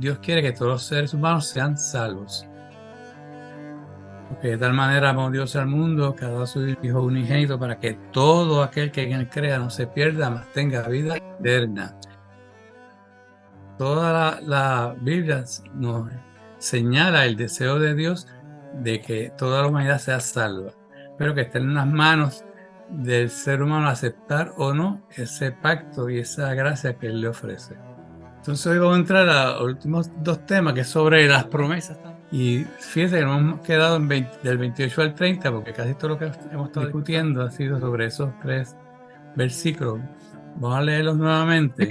Dios quiere que todos los seres humanos sean salvos. Porque de tal manera amó Dios al mundo, que ha dado a su Hijo unigénito para que todo aquel que en él crea no se pierda, mas tenga vida eterna. Toda la Biblia nos señala el deseo de Dios de que toda la humanidad sea salva, pero que esté en las manos del ser humano aceptar o no ese pacto y esa gracia que Él le ofrece. Entonces hoy vamos a entrar a los últimos dos temas, que es sobre las promesas. Y fíjense que nos hemos quedado del 28 al 30, porque casi todo lo que hemos estado discutiendo ha sido sobre esos tres versículos. Vamos a leerlos nuevamente.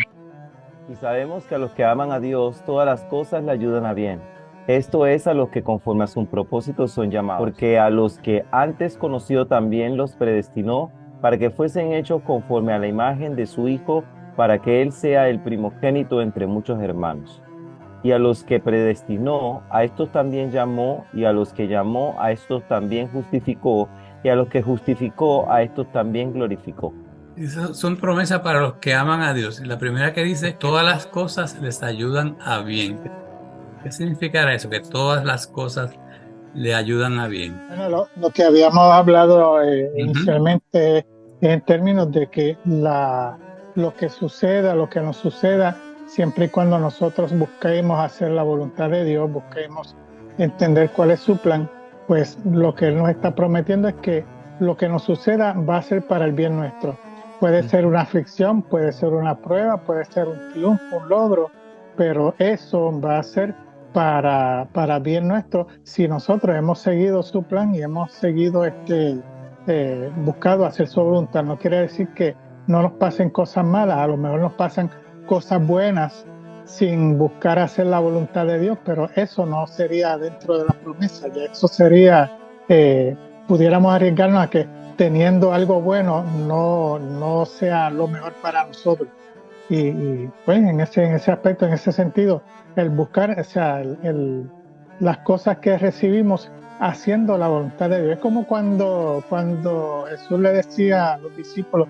Y sabemos que a los que aman a Dios, todas las cosas le ayudan a bien. Esto es a los que conforme a su propósito son llamados. Porque a los que antes conoció también los predestinó para que fuesen hechos conforme a la imagen de su Hijo, para que Él sea el primogénito entre muchos hermanos. Y a los que predestinó, a estos también llamó, y a los que llamó, a estos también justificó, y a los que justificó, a estos también glorificó. Esas son promesas para los que aman a Dios. Y la primera que dice, todas las cosas les ayudan a bien. ¿Qué significará eso? Que todas las cosas le ayudan a bien. Bueno, lo que habíamos hablado Ujú. inicialmente en términos de que lo que suceda, lo que nos suceda, siempre y cuando nosotros busquemos hacer la voluntad de Dios, busquemos entender cuál es su plan, pues lo que Él nos está prometiendo es que lo que nos suceda va a ser para el bien nuestro. Puede ser una aflicción, puede ser una prueba, puede ser un triunfo, un logro, pero eso va a ser para bien nuestro si nosotros hemos seguido su plan y hemos seguido buscado hacer su voluntad. No quiere decir que no nos pasen cosas malas, a lo mejor nos pasan cosas buenas sin buscar hacer la voluntad de Dios, pero eso no sería dentro de la promesa, ya eso sería, pudiéramos arriesgarnos a que teniendo algo bueno no sea lo mejor para nosotros. Pues en ese aspecto, en ese sentido, el buscar, o sea, las cosas que recibimos haciendo la voluntad de Dios. Es como cuando Jesús le decía a los discípulos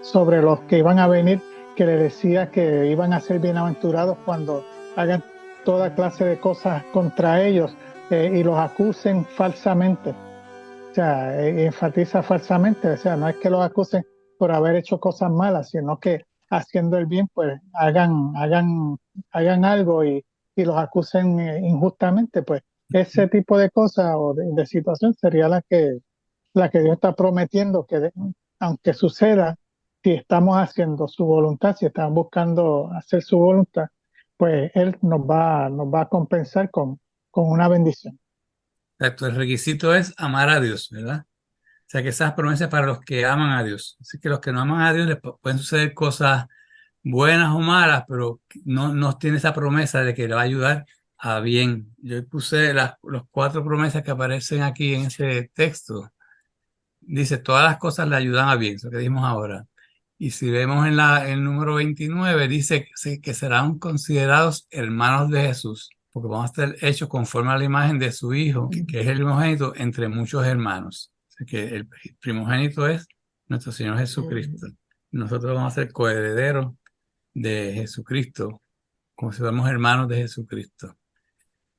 sobre los que iban a venir, que le decía que iban a ser bienaventurados cuando hagan toda clase de cosas contra ellos y los acusen falsamente. O sea, enfatiza falsamente, o sea, no es que los acusen por haber hecho cosas malas, sino que haciendo el bien, pues hagan algo y los acusen injustamente, pues ese tipo de cosas o de situación sería la que Dios está prometiendo que aunque suceda, si estamos haciendo su voluntad, si estamos buscando hacer su voluntad, pues Él nos va a compensar con una bendición. Exacto, el requisito es amar a Dios, ¿verdad? O sea que esas promesas para los que aman a Dios. Así que los que no aman a Dios les pueden suceder cosas buenas o malas, pero no tiene esa promesa de que le va a ayudar a bien. Yo puse las cuatro promesas que aparecen aquí en ese texto. Dice, todas las cosas le ayudan a bien, eso que dijimos ahora. Y si vemos en el número 29 dice que serán considerados hermanos de Jesús, porque vamos a ser hechos conforme a la imagen de su Hijo, que es el primogénito entre muchos hermanos. Así que el primogénito es nuestro Señor Jesucristo. Nosotros vamos a ser coherederos de Jesucristo, como si fuéramos hermanos de Jesucristo.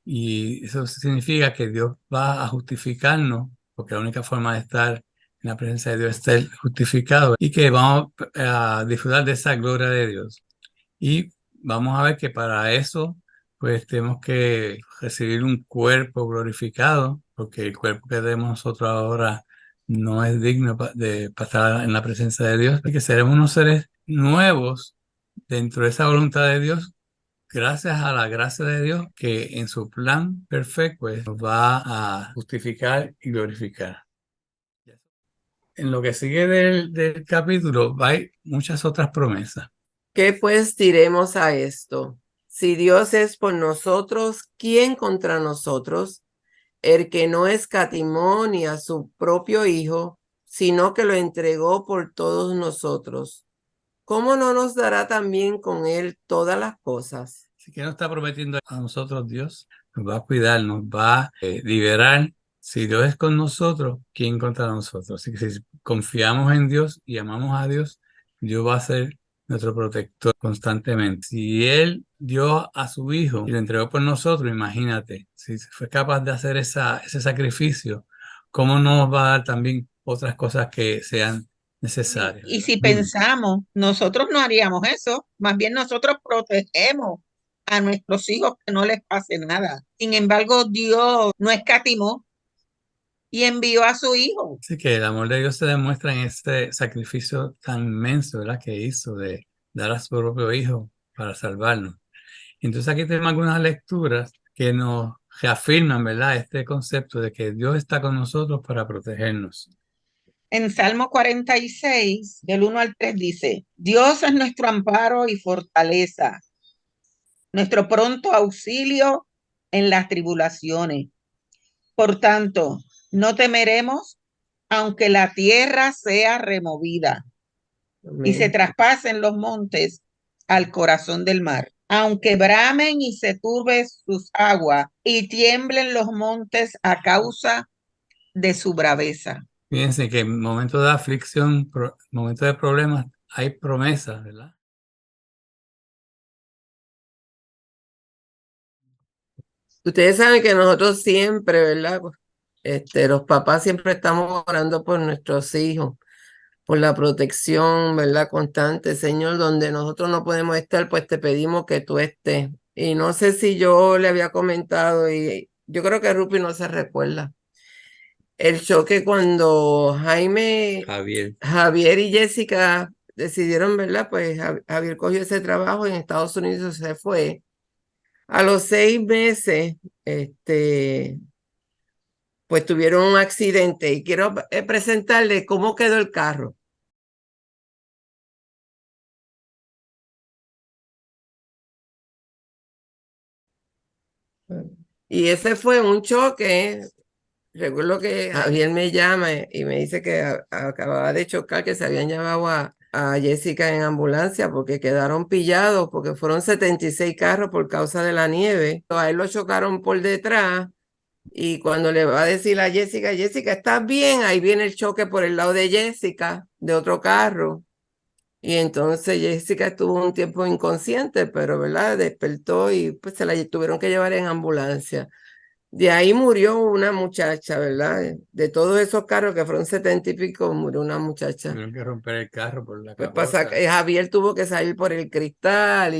Y eso significa que Dios va a justificarnos, porque la única forma de estar en la presencia de Dios es ser justificado, y que vamos a disfrutar de esa gloria de Dios. Y vamos a ver que para eso, pues tenemos que recibir un cuerpo glorificado, porque el cuerpo que tenemos nosotros ahora no es digno de pasar en la presencia de Dios, y que seremos unos seres nuevos dentro de esa voluntad de Dios, gracias a la gracia de Dios que en su plan perfecto pues, nos va a justificar y glorificar. En lo que sigue del capítulo hay muchas otras promesas. ¿Qué pues diremos a esto? Si Dios es por nosotros, ¿quién contra nosotros? El que no escatimó ni a su propio Hijo, sino que lo entregó por todos nosotros. ¿Cómo no nos dará también con él todas las cosas? Así que nos está prometiendo a nosotros Dios, nos va a cuidar, nos va a liberar. Si Dios es con nosotros, ¿quién contra nosotros? Así que si confiamos en Dios y amamos a Dios, Dios va a ser nuestro protector constantemente. Si Él dio a su Hijo y lo entregó por nosotros, imagínate, si fue capaz de hacer ese sacrificio, ¿cómo no nos va a dar también otras cosas que sean necesarias? Y si ¿Verdad? pensamos, nosotros no haríamos eso, más bien nosotros protegemos a nuestros hijos que no les pase nada. Sin embargo, Dios no escatimó y envió a su hijo. Así que el amor de Dios se demuestra en este sacrificio tan inmenso, ¿verdad? Que hizo de dar a su propio Hijo para salvarnos. Entonces aquí tenemos algunas lecturas que nos reafirman, ¿verdad? Este concepto de que Dios está con nosotros para protegernos. En Salmo 46, del 1 al 3 dice, Dios es nuestro amparo y fortaleza, nuestro pronto auxilio en las tribulaciones. Por tanto, no temeremos, aunque la tierra sea removida y se Amén. traspasen los montes al corazón del mar, aunque bramen y se turben sus aguas y tiemblen los montes a causa de su braveza. Fíjense que en momentos de aflicción, momentos de problemas, hay promesas, ¿verdad? Ustedes saben que nosotros siempre, ¿verdad? Los papás siempre estamos orando por nuestros hijos, por la protección, ¿verdad? Constante. Señor, donde nosotros no podemos estar, pues te pedimos que tú estés. Y no sé si yo le había comentado, y yo creo que Rupi no se recuerda. El choque cuando Javier y Jessica decidieron, ¿verdad? Pues Javier cogió ese trabajo en Estados Unidos, se fue. A los 6 meses, pues tuvieron un accidente y quiero presentarle cómo quedó el carro. Y ese fue un choque. Recuerdo que Javier me llama y me dice que acababa de chocar, que se habían llevado a Jessica en ambulancia porque quedaron pillados, porque fueron 76 carros por causa de la nieve. A él lo chocaron por detrás y cuando le va a decir a Jessica, Jessica, ¿estás bien? Ahí viene el choque por el lado de Jessica, de otro carro. Y entonces Jessica estuvo un tiempo inconsciente, pero ¿verdad? Despertó y pues se la tuvieron que llevar en ambulancia. De ahí murió una muchacha, ¿verdad? De todos esos carros que fueron 70 y pico, murió una muchacha. Tuvieron que romper el carro por la Pues capota. Javier tuvo que salir por el cristal,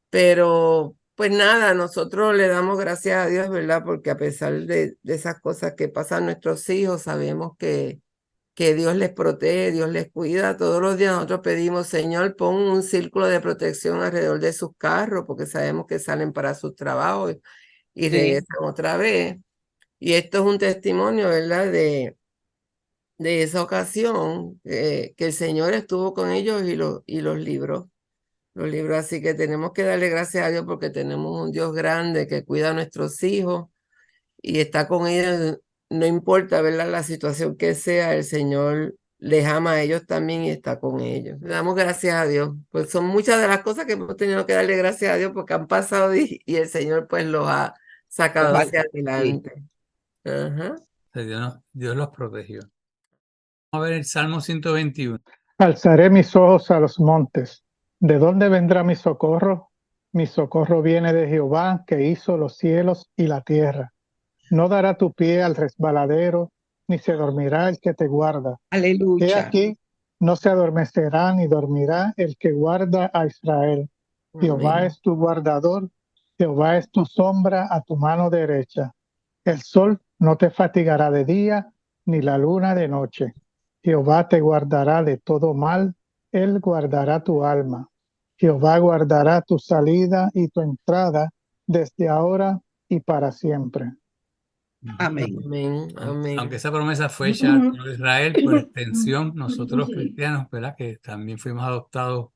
pero pues nada, nosotros le damos gracias a Dios, ¿verdad? Porque a pesar de esas cosas que pasan a nuestros hijos, sabemos que Dios les protege, Dios les cuida. Todos los días nosotros pedimos, Señor, pon un círculo de protección alrededor de sus carros, porque sabemos que salen para sus trabajos y regresan otra vez. Y esto es un testimonio, ¿verdad? De esa ocasión que el Señor estuvo con ellos y los libró. Los libró. Así que tenemos que darle gracias a Dios porque tenemos un Dios grande que cuida a nuestros hijos y está con ellos. No importa, ¿verdad? La situación que sea, el Señor les ama a ellos también y está con ellos. Le damos gracias a Dios. Pues son muchas de las cosas que hemos tenido que darle gracias a Dios porque han pasado y el Señor pues los ha sacado hacia adelante. Ajá. Dios los protegió. Vamos a ver el Salmo 121. Alzaré mis ojos a los montes. ¿De dónde vendrá mi socorro? Mi socorro viene de Jehová, que hizo los cielos y la tierra. No dará tu pie al resbaladero, ni se dormirá el que te guarda. He Aleluya. aquí, no se adormecerá ni dormirá el que guarda a Israel. Jehová Amén. es tu guardador, Jehová es tu sombra a tu mano derecha. El sol no te fatigará de día, ni la luna de noche. Jehová te guardará de todo mal, él guardará tu alma. Jehová guardará tu salida y tu entrada desde ahora y para siempre. Amén. Amén. Amén. Aunque esa promesa fue hecha al pueblo de Israel, por extensión, nosotros los cristianos, ¿verdad? Que también fuimos adoptados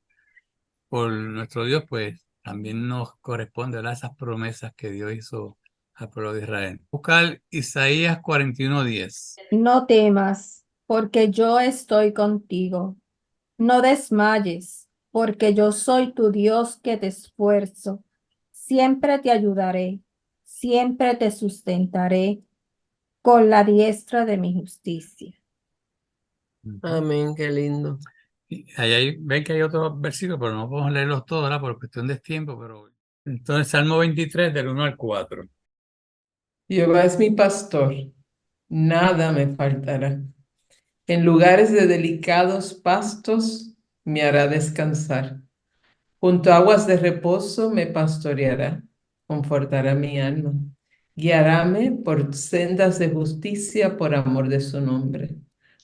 por nuestro Dios, pues también nos corresponde, ¿verdad? Esas promesas que Dios hizo al pueblo de Israel. Buscar Isaías 41:10. No temas, porque yo estoy contigo. No desmayes, porque yo soy tu Dios que te esfuerzo. Siempre te ayudaré, siempre te sustentaré con la diestra de mi justicia. Amén, qué lindo. Y ahí ven que hay otros versículos, pero no podemos leerlos todos, ¿verdad? Por cuestión de tiempo, pero entonces Salmo 23 del 1 al 4. Jehová es mi pastor, nada me faltará. En lugares de delicados pastos me hará descansar. Junto a aguas de reposo me pastoreará, confortará mi alma. Guiaráme por sendas de justicia por amor de su nombre.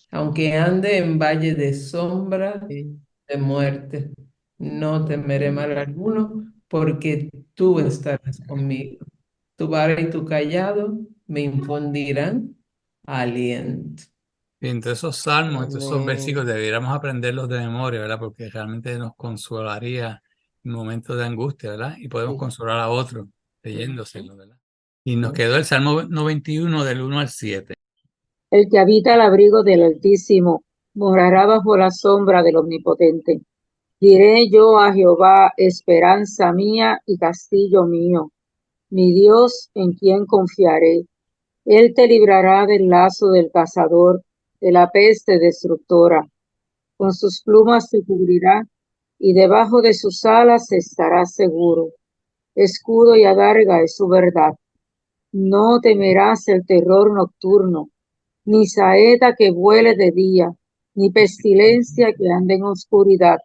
Aunque ande en valle de sombra Sí. de muerte, no temeré mal alguno, porque tú estarás conmigo. Tu vara y tu callado me infundirán aliento. Y entre esos salmos, entre esos versículos, Amén. debiéramos aprenderlos de memoria, ¿verdad? Porque realmente nos consolaría en momentos de angustia, ¿verdad? Y podemos Sí. consolar a otros leyéndoselos, ¿verdad? Y nos Sí. quedó el Salmo 91 del 1 al 7. El que habita al abrigo del Altísimo morará bajo la sombra del Omnipotente. Diré yo a Jehová, esperanza mía y castillo mío, mi Dios en quien confiaré. Él te librará del lazo del cazador, de la peste destructora. Con sus plumas te cubrirá, y debajo de sus alas estarás seguro. Escudo y adarga es su verdad. No temerás el terror nocturno, ni saeta que vuele de día, ni pestilencia que ande en oscuridad,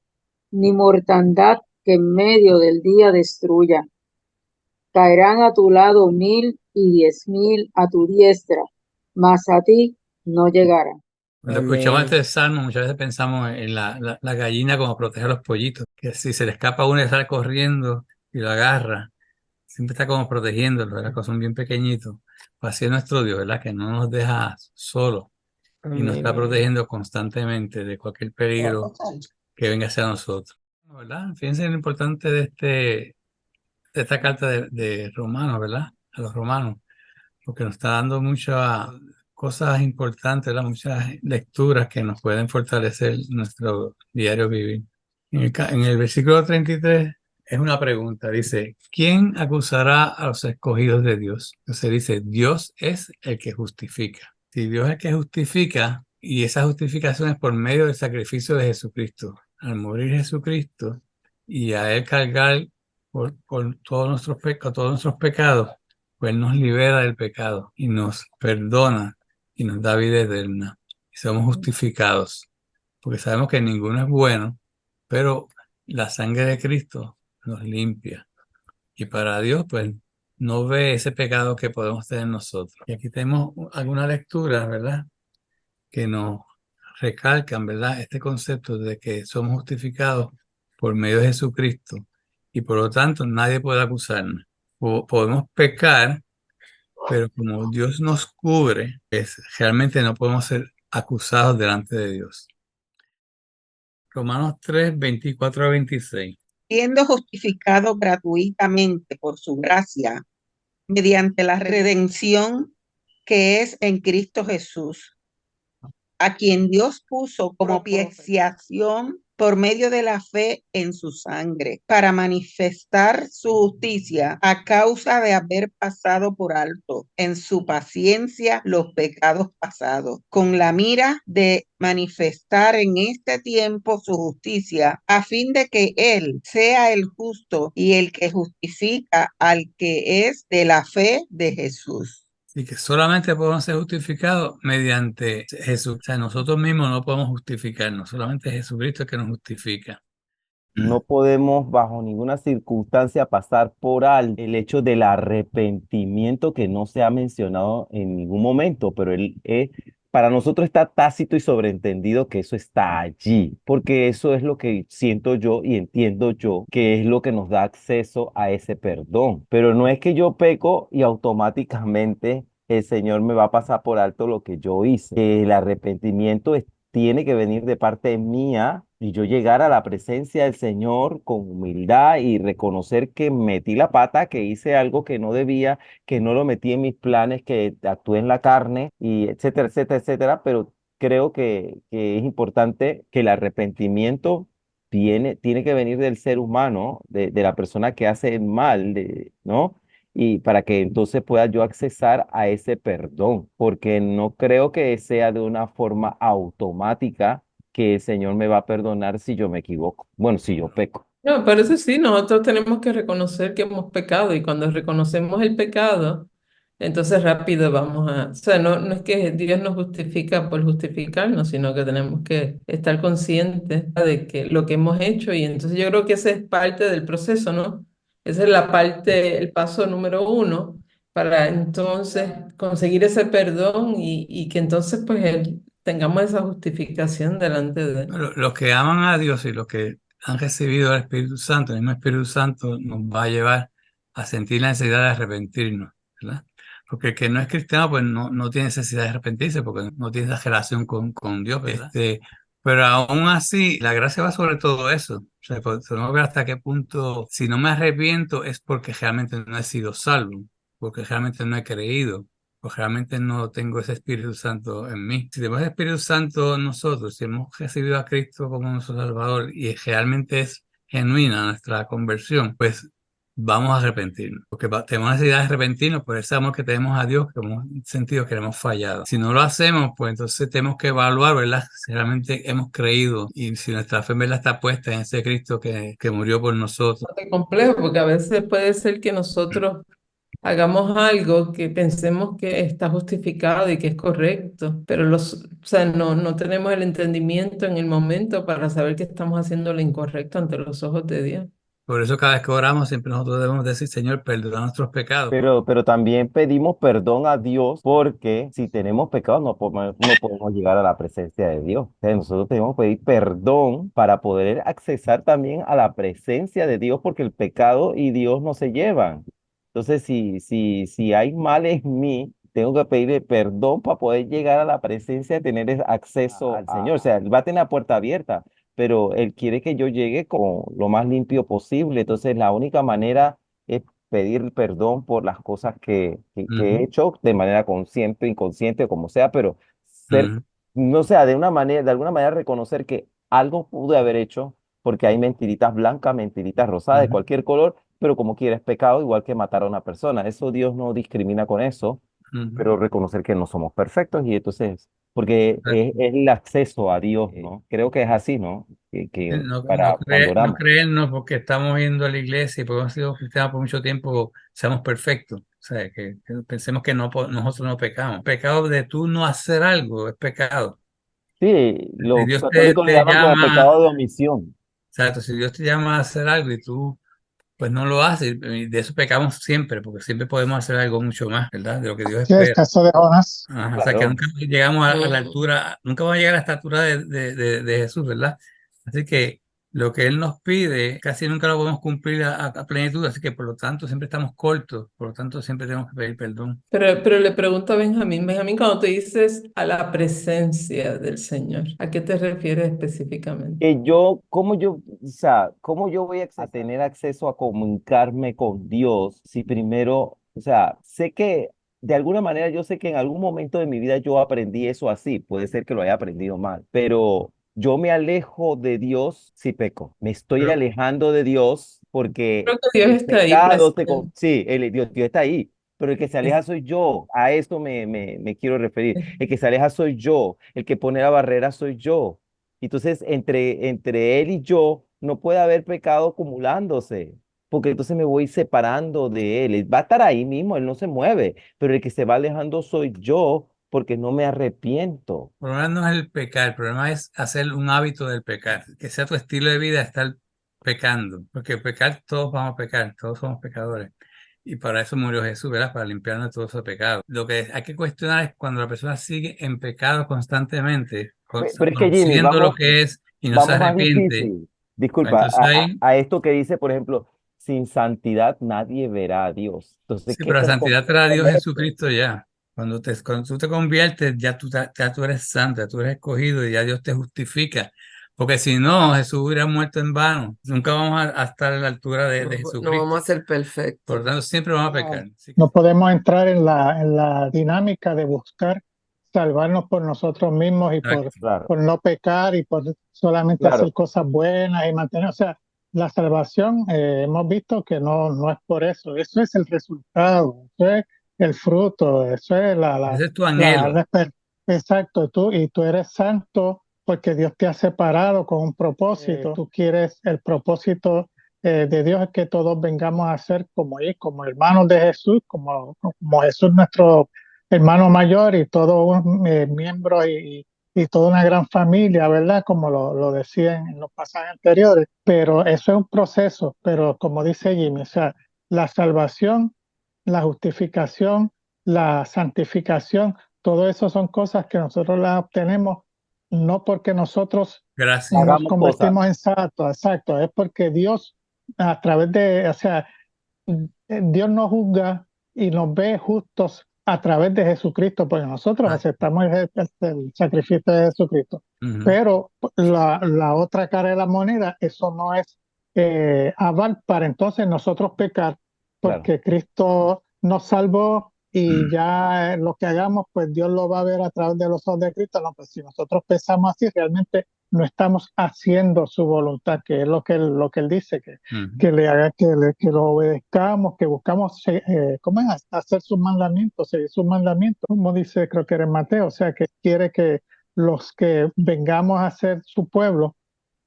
ni mortandad que en medio del día destruya. Caerán a tu lado 1000 y 10,000 a tu diestra, mas a ti no llegará. Cuando escuchamos Amén. este salmo, muchas veces pensamos en la gallina como protege a los pollitos, que si se le escapa uno y sale corriendo y lo agarra, siempre está como protegiéndolo, ¿verdad? Que son bien pequeñitos. Pues así es nuestro Dios, ¿verdad? Que no nos deja solos y nos está Amén. protegiendo constantemente de cualquier peligro que venga hacia nosotros, ¿verdad? Fíjense lo importante de esta carta de Romanos, ¿verdad? A los romanos, porque nos está dando muchas cosas importantes, ¿verdad? Muchas lecturas que nos pueden fortalecer nuestro diario vivir. En el versículo 33 es una pregunta, dice, ¿quién acusará a los escogidos de Dios? Entonces dice, Dios es el que justifica. Si Dios es el que justifica, y esa justificación es por medio del sacrificio de Jesucristo, al morir Jesucristo y a Él cargar por todos nuestros pecados, pues nos libera del pecado y nos perdona y nos da vida eterna. Y somos justificados, porque sabemos que ninguno es bueno, pero la sangre de Cristo nos limpia. Y para Dios, pues, no ve ese pecado que podemos tener nosotros. Y aquí tenemos algunas lecturas, ¿verdad? Que nos recalcan, ¿verdad? Este concepto de que somos justificados por medio de Jesucristo y por lo tanto nadie puede acusarnos. Podemos pecar, pero como Dios nos cubre, realmente no podemos ser acusados delante de Dios. Romanos 3, 24 a 26. Siendo justificado gratuitamente por su gracia, mediante la redención que es en Cristo Jesús, a quien Dios puso como propiciación por medio de la fe en su sangre, para manifestar su justicia a causa de haber pasado por alto en su paciencia los pecados pasados, con la mira de manifestar en este tiempo su justicia, a fin de que Él sea el justo y el que justifica al que es de la fe de Jesús. Y que solamente podemos ser justificados mediante Jesús. O sea, nosotros mismos no podemos justificarnos, solamente Jesucristo es que nos justifica. No podemos bajo ninguna circunstancia pasar por alto el hecho del arrepentimiento que no se ha mencionado en ningún momento, pero para nosotros está tácito y sobreentendido que eso está allí, porque eso es lo que siento yo y entiendo yo que es lo que nos da acceso a ese perdón. Pero no es que yo peco y automáticamente el Señor me va a pasar por alto lo que yo hice. El arrepentimiento tiene que venir de parte mía y yo llegar a la presencia del Señor con humildad y reconocer que metí la pata, que hice algo que no debía, que no lo metí en mis planes, que actué en la carne y etcétera, etcétera, etcétera. Pero creo que es importante que el arrepentimiento tiene que venir del ser humano, de la persona que hace el mal, ¿no? Y para que entonces pueda yo accesar a ese perdón, porque no creo que sea de una forma automática que el Señor me va a perdonar si yo me equivoco. Bueno, si yo peco. No, pero eso sí, nosotros tenemos que reconocer que hemos pecado y cuando reconocemos el pecado, entonces rápido vamos a, o sea, no es que Dios nos justifica por justificarnos, sino que tenemos que estar conscientes de que lo que hemos hecho y entonces yo creo que ese es parte del proceso, ¿no? Esa es la parte, el paso número uno para entonces conseguir ese perdón y que entonces pues tengamos esa justificación delante de Él. Los que aman a Dios y los que han recibido al Espíritu Santo, el mismo Espíritu Santo nos va a llevar a sentir la necesidad de arrepentirnos, ¿verdad? Porque el que no es cristiano, pues no tiene necesidad de arrepentirse porque no tiene esa relación con Dios, ¿verdad? Pero aún así, la gracia va sobre todo eso. O sea, pues, tenemos que ver hasta qué punto, si no me arrepiento, es porque realmente no he sido salvo, porque realmente no he creído, porque realmente no tengo ese Espíritu Santo en mí. Si tenemos el Espíritu Santo en nosotros, si hemos recibido a Cristo como nuestro Salvador y realmente es genuina nuestra conversión, pues vamos a arrepentirnos, porque tenemos necesidad de arrepentirnos por ese amor que tenemos a Dios, que hemos sentido que le hemos fallado. Si no lo hacemos, pues entonces tenemos que evaluar, ¿verdad? Si realmente hemos creído y si nuestra fe, ¿verdad?, está puesta en ese Cristo que murió por nosotros. Bastante complejo porque a veces puede ser que nosotros hagamos algo que pensemos que está justificado y que es correcto, pero o sea, no tenemos el entendimiento en el momento para saber que estamos haciendo lo incorrecto ante los ojos de Dios. Por eso cada vez que oramos, siempre nosotros debemos decir, Señor, perdona nuestros pecados. Pero también pedimos perdón a Dios porque si tenemos pecados no podemos llegar a la presencia de Dios. O sea, nosotros tenemos que pedir perdón para poder accesar también a la presencia de Dios porque el pecado y Dios no se llevan. Entonces, si hay mal en mí, tengo que pedirle perdón para poder llegar a la presencia, tener acceso al Señor. O sea, Él va a tener la puerta abierta, pero Él quiere que yo llegue con lo más limpio posible. Entonces, la única manera es pedir perdón por las cosas que he hecho de manera consciente, inconsciente, como sea, pero ser, Ujú, no sea, de alguna manera reconocer que algo pude haber hecho, porque hay mentiritas blancas, mentiritas rosadas, de ujú, cualquier color, pero como quiera es pecado, igual que matar a una persona. Eso Dios no discrimina con eso, ujú. pero reconocer que no somos perfectos y entonces, porque es el acceso a Dios, ¿no? Creo que es así, ¿no? Que para cuando No oramos. creernos porque estamos yendo a la iglesia y porque hemos sido cristianos por mucho tiempo, seamos perfectos. O sea, que pensemos que nosotros no pecamos. Pecado de tú no hacer algo es pecado. Sí, Si los Dios católicos le te llaman como el llama, pecado de omisión. exacto, si Dios te llama a hacer algo y tú pues no lo haces, y de eso pecamos siempre, porque siempre podemos hacer algo mucho más, ¿verdad? De lo que Dios Sí, el espera. caso de Jonás. Ajá, o sea, que Claro. nunca llegamos a la Ujú. altura, nunca vamos a llegar a la estatura de Jesús, ¿verdad? Así que lo que Él nos pide casi nunca lo podemos cumplir a plenitud, así que por lo tanto siempre estamos cortos, por lo tanto siempre tenemos que pedir perdón. Pero le pregunto a Benjamín, cuando te dices a la presencia del Señor, ¿a qué te refieres específicamente? O sea, cómo yo voy a tener acceso a comunicarme con Dios si primero, o sea, sé que de alguna manera yo sé que en algún momento de mi vida yo aprendí eso así, puede ser que lo haya aprendido mal, pero yo me alejo de Dios si peco, me estoy Pero, alejando de Dios porque Creo que Dios el está ahí pecado presente. sí, Dios está ahí. Pero el que se aleja soy yo, a esto me quiero referir. El que se aleja soy yo, el que pone la barrera soy yo. Entonces, entre él y yo no puede haber pecado acumulándose, porque entonces me voy separando de él. Él va a estar ahí mismo, él no se mueve, pero el que se va alejando soy yo, porque no me arrepiento. el problema no es el pecar, el problema es hacer un hábito del pecar, que sea tu estilo de vida estar pecando, porque pecar todos vamos a pecar, todos somos pecadores. Y para eso murió Jesús, ¿verdad? Para limpiarnos de todo ese pecado. Lo que hay que cuestionar es cuando la persona sigue en pecado constantemente, Pero es que Jimmy, conociendo lo que es y no se vamos más arrepiente, difícil. pues Disculpa, entonces ahí, a esto que dice, por ejemplo, sin santidad nadie verá a Dios. Entonces, sí, ¿qué pero la tan santidad te la complejo dio es esto? Jesucristo ya. Cuando tú te conviertes, ya tú eres santo, ya tú eres escogido y ya Dios te justifica. Porque si no, Jesús hubiera muerto en vano. Nunca vamos a estar a la altura de No vamos Jesucristo. a ser Por lo perfectos. tanto, siempre vamos a No, pecar. Así que, no podemos entrar en la dinámica de buscar salvarnos por nosotros mismos y exacto. Claro, por no pecar y por solamente hacer claro. cosas buenas y mantener. O sea, la salvación hemos visto que no es por eso. Eso es el resultado, eso es el fruto, eso es Ese es tu la anhelo. exacto. Y tú eres santo porque Dios te ha separado con un propósito. Tú quieres el propósito de Dios es que todos vengamos a ser como Él, como hermanos de Jesús, como Jesús nuestro hermano mayor y todos miembros y toda una gran familia, ¿verdad? Como lo decían en los pasajes anteriores. Pero eso es un proceso, pero como dice Jimmy, o sea, la salvación, la justificación, la santificación, todo eso son cosas que nosotros las obtenemos no porque nosotros Gracias. nos Hagamos cosas. convertimos en santos, exacto, es porque Dios a través de, o sea, Dios nos juzga y nos ve justos a través de Jesucristo, porque nosotros aceptamos el sacrificio de Jesucristo. Ujú. Pero la otra cara de la moneda, eso no es aval para entonces nosotros pecar, Claro. porque Cristo nos salvó y ya lo que hagamos, pues Dios lo va a ver a través de los ojos de Cristo. No, pues si nosotros pensamos así, realmente no estamos haciendo su voluntad, que es lo que él dice, Ujú. que le haga, que lo obedezcamos, que buscamos, ¿cómo es? Hacer sus mandamientos, seguir sus mandamientos, como dice, creo que era en Mateo, o sea, que quiere que los que vengamos a ser su pueblo,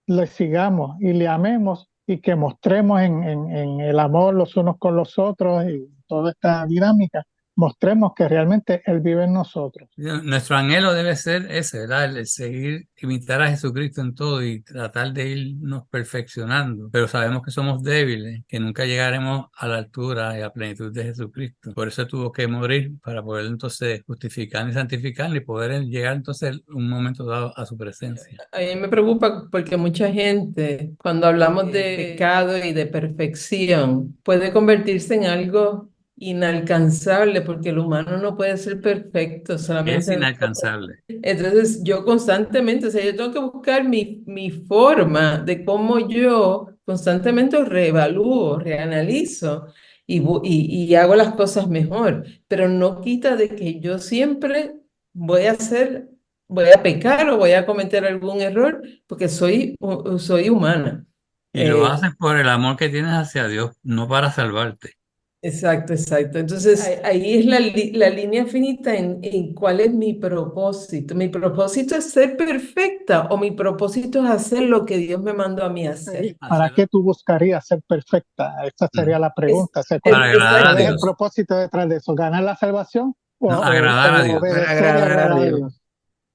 le sigamos y le amemos y que mostremos en el amor los unos con los otros y toda esta dinámica, mostremos que realmente Él vive en nosotros. Nuestro anhelo debe ser ese, ¿verdad? El seguir, imitar a Jesucristo en todo y tratar de irnos perfeccionando. Pero sabemos que somos débiles, que nunca llegaremos a la altura y a plenitud de Jesucristo. Por eso tuvo que morir para poder entonces justificar y santificar y poder llegar entonces un momento dado a su presencia. A mí me preocupa porque mucha gente, cuando hablamos de pecado y de perfección, puede convertirse en algo inalcanzable porque el humano no puede ser perfecto, Es solamente inalcanzable. entonces yo constantemente, o sea, yo tengo que buscar mi forma de cómo yo constantemente reevalúo, reanalizo y hago las cosas mejor, pero no quita de que yo siempre voy a hacer, voy a pecar o voy a cometer algún error porque soy humana. Y lo haces por el amor que tienes hacia Dios, no para salvarte. Exacto, exacto. Entonces, ahí es la línea finita en cuál es mi propósito. ¿Mi propósito es ser perfecta o mi propósito es hacer lo que Dios me mandó a mí a hacer? ¿Para qué tú buscarías ser perfecta? Esa sería la pregunta. O sea, Para agradar a ¿cuál es el Dios, propósito detrás de eso? ¿Ganar la salvación no, agradar a Dios. obedecer y Agradar a agradar a Dios. Dios?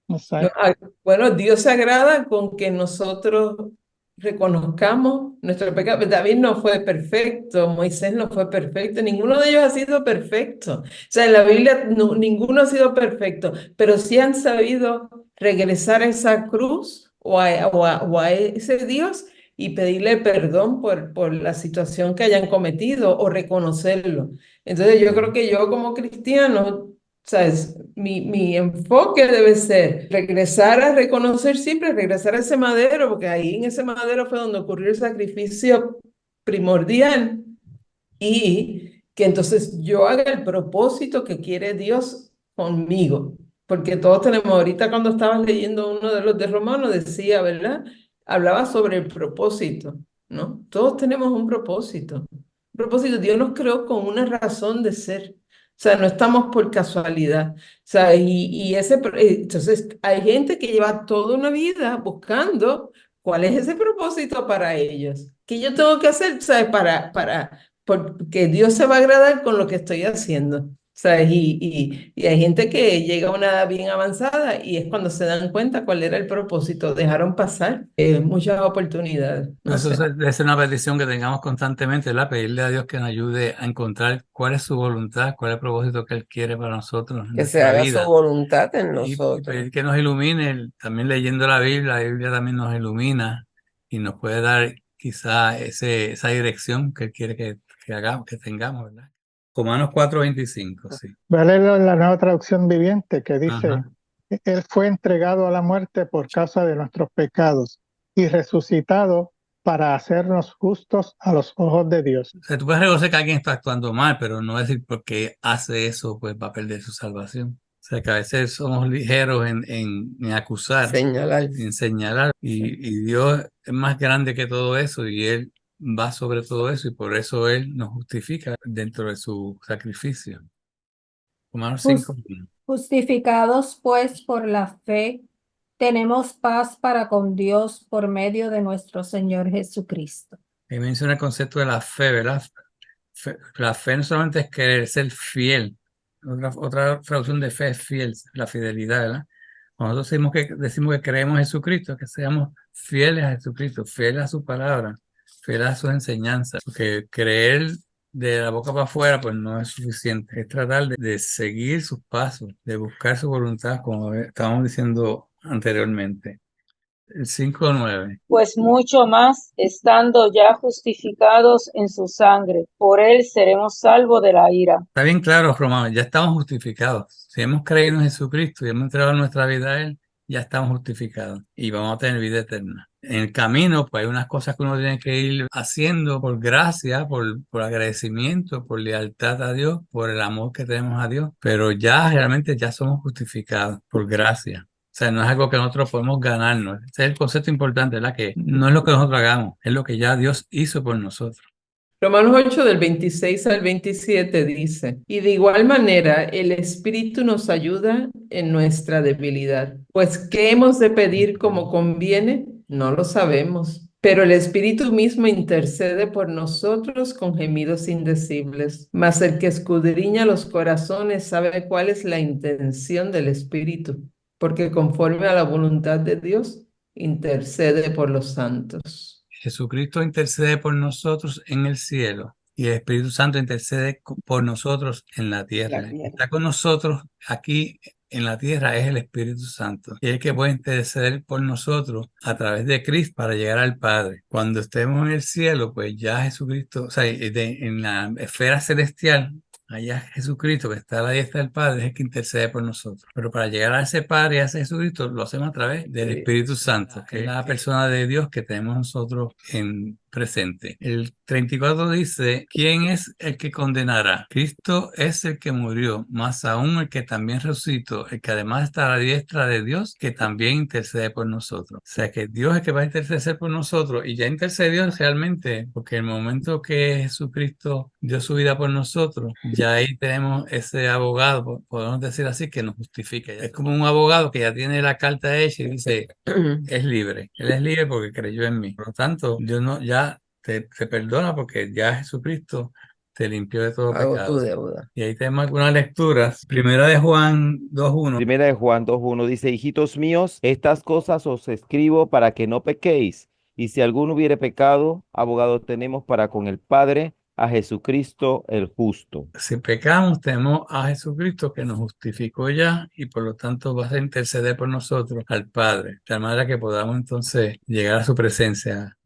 No, Exacto. bueno, Dios se agrada con que nosotros reconozcamos nuestro pecado. David no fue perfecto, Moisés no fue perfecto, ninguno de ellos ha sido perfecto. O sea, en la Biblia ninguno ha sido perfecto, pero sí han sabido regresar a esa cruz o a ese Dios y pedirle perdón por la situación que hayan cometido o reconocerlo. Entonces yo creo que yo como cristiano, ¿sabes? Mi enfoque debe ser regresar a reconocer siempre, regresar a ese madero, porque ahí en ese madero fue donde ocurrió el sacrificio primordial y que entonces yo haga el propósito que quiere Dios conmigo. Porque todos tenemos, ahorita cuando estabas leyendo uno de los de Romanos, decía, ¿verdad? Hablaba sobre el propósito, ¿no? Todos tenemos un propósito. Un propósito, Dios nos creó con una razón de ser. O sea, no estamos por casualidad. O sea, entonces hay gente que lleva toda una vida buscando cuál es ese propósito para ellos. ¿Qué yo tengo que hacer, sabes, porque Dios se va a agradar con lo que estoy haciendo? ¿Sabes? Y hay gente que llega a una edad bien avanzada y es cuando se dan cuenta cuál era el propósito. Dejaron pasar muchas oportunidades. No Eso sé. es una petición que tengamos constantemente, ¿verdad? Pedirle a Dios que nos ayude a encontrar cuál es su voluntad, cuál es el propósito que Él quiere para nosotros en Que se nuestra haga su vida. voluntad en Y nosotros. pedir que nos ilumine, también leyendo la Biblia también nos ilumina y nos puede dar quizá esa dirección que Él quiere que hagamos, que tengamos, ¿verdad? Romanos 4:25, sí. Voy a leer la nueva traducción viviente que dice, Ajá. Él fue entregado a la muerte por causa de nuestros pecados y resucitado para hacernos justos a los ojos de Dios. O sea, tú puedes reconocer que alguien está actuando mal, pero no decir porque hace eso, pues va a perder su salvación. O sea, que a veces somos ligeros en acusar, Señalar. en señalar, y Dios es más grande que todo eso y Él va sobre todo eso y por eso Él nos justifica dentro de su sacrificio. Romanos Jus- 5:1. Justificados pues por la fe, tenemos paz para con Dios por medio de nuestro Señor Jesucristo. Ahí menciona el concepto de la fe, ¿verdad? La fe no solamente es querer ser fiel. Otra traducción de fe es fiel, la fidelidad, ¿verdad? Cuando nosotros decimos que creemos en Jesucristo, que seamos fieles a Jesucristo, fieles a su palabra, fieles a sus enseñanzas. Porque creer de la boca para afuera, pues no es suficiente. Es tratar de seguir sus pasos, de buscar su voluntad, como estábamos diciendo anteriormente. El 5:9. Pues mucho más, estando ya justificados en su sangre, por él seremos salvos de la ira. Está bien claro, Romano, ya estamos justificados. Si hemos creído en Jesucristo y hemos entregado nuestra vida a Él, ya estamos justificados y vamos a tener vida eterna. En el camino, pues hay unas cosas que uno tiene que ir haciendo por gracia, por agradecimiento, por lealtad a Dios, por el amor que tenemos a Dios, pero ya realmente ya somos justificados por gracia. O sea, no es algo que nosotros podemos ganarnos. Ese es el concepto importante, ¿verdad? Que no es lo que nosotros hagamos, es lo que ya Dios hizo por nosotros. Romanos 8 del 26 al 27 dice, y de igual manera el Espíritu nos ayuda en nuestra debilidad, pues ¿qué hemos de pedir como conviene? No lo sabemos, pero el Espíritu mismo intercede por nosotros con gemidos indecibles, mas el que escudriña los corazones sabe cuál es la intención del Espíritu, porque conforme a la voluntad de Dios, intercede por los santos. Jesucristo intercede por nosotros en el cielo y el Espíritu Santo intercede por nosotros en la tierra. La tierra. Está con nosotros aquí en la tierra es el Espíritu Santo y es el que puede interceder por nosotros a través de Cristo para llegar al Padre. Cuando estemos en el cielo, pues ya Jesucristo, o sea, en la esfera celestial, allá Jesucristo que está a la diestra del Padre es el que intercede por nosotros. Pero para llegar a ese Padre y a ese Jesucristo lo hacemos a través del Espíritu Santo, que es la persona de Dios que tenemos nosotros en presente. El 34 dice, ¿quién es el que condenará? Cristo es el que murió, más aún el que también resucitó, el que además está a la diestra de Dios, que también intercede por nosotros. O sea que Dios es el que va a interceder por nosotros y ya intercedió realmente, porque el momento que Jesucristo dio su vida por nosotros, ya ahí tenemos ese abogado, podemos decir así, que nos justifica. Es como un abogado que ya tiene la carta hecha y dice, es libre. Él es libre porque creyó en mí. Por lo tanto, Dios no, ya te perdona porque ya Jesucristo te limpió de todo Pago tu pecado. deuda. Y ahí tenemos algunas lecturas. Primera de Juan 2:1. Primera de Juan 2:1 dice, hijitos míos, estas cosas os escribo para que no pequéis. Y si alguno hubiere pecado, abogado tenemos para con el Padre, a Jesucristo el justo. Si pecamos, tenemos a Jesucristo que nos justificó ya y por lo tanto va a interceder por nosotros al Padre, de tal manera que podamos entonces llegar a su presencia.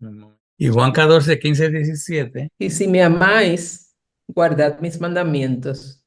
Y Juan 14:15-17. Y si me amáis, guardad mis mandamientos.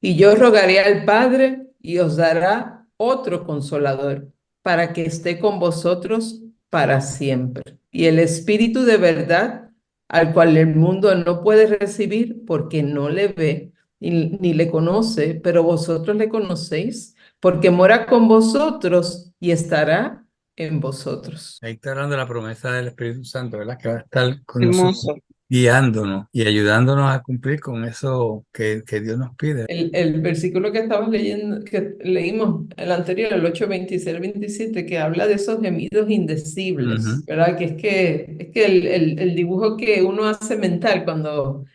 Y yo rogaré al Padre y os dará otro consolador para que esté con vosotros para siempre. Y el Espíritu de verdad, al cual el mundo no puede recibir porque no le ve ni le conoce, pero vosotros le conocéis, porque mora con vosotros y estará en vosotros. Ahí está hablando de la promesa del Espíritu Santo, ¿verdad? Que va a estar con nosotros, Hermoso. guiándonos y ayudándonos a cumplir con eso que Dios nos pide. El versículo que estabas leyendo, que leímos, el anterior, el 8:26-27, que habla de esos gemidos indecibles, Ujú. ¿verdad? Que es que el dibujo que uno hace mental cuando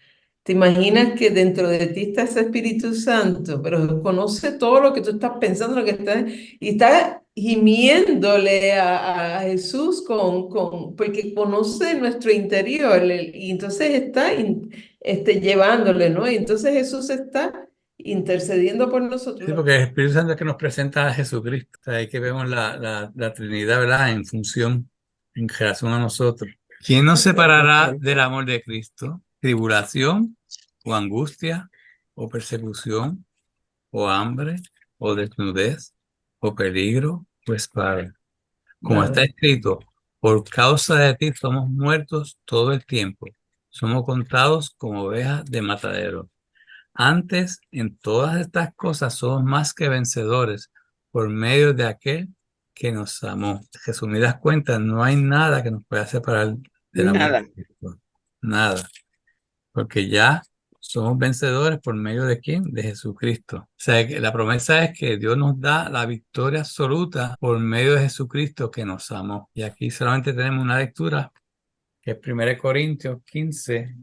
te imaginas que dentro de ti está ese Espíritu Santo, pero conoce todo lo que tú estás pensando, lo que estás, y está gimiéndole a Jesús porque conoce nuestro interior, y entonces está llevándole, ¿no? Y entonces Jesús está intercediendo por Sí, nosotros. porque el Espíritu Santo es que nos presenta a Jesucristo. O sea, ahí que vemos la Trinidad, ¿verdad? En función, en relación a nosotros. ¿Quién nos separará del amor de Cristo? ¿Tribulación o angustia o persecución o hambre o desnudez o peligro o espada? Como está Nada. escrito, por causa de ti somos muertos todo el tiempo. Somos contados como ovejas de matadero. Antes, en todas estas cosas somos más que vencedores por medio de aquel que nos amó. Resumidas cuentas, no hay nada que nos pueda separar del amor Nada. de Cristo. Nada. Porque ya Somos vencedores por medio de ¿quién? De Jesucristo. O sea, que la promesa es que Dios nos da la victoria absoluta por medio de Jesucristo que nos amó. Y aquí solamente tenemos una lectura que es 1 Corintios 15,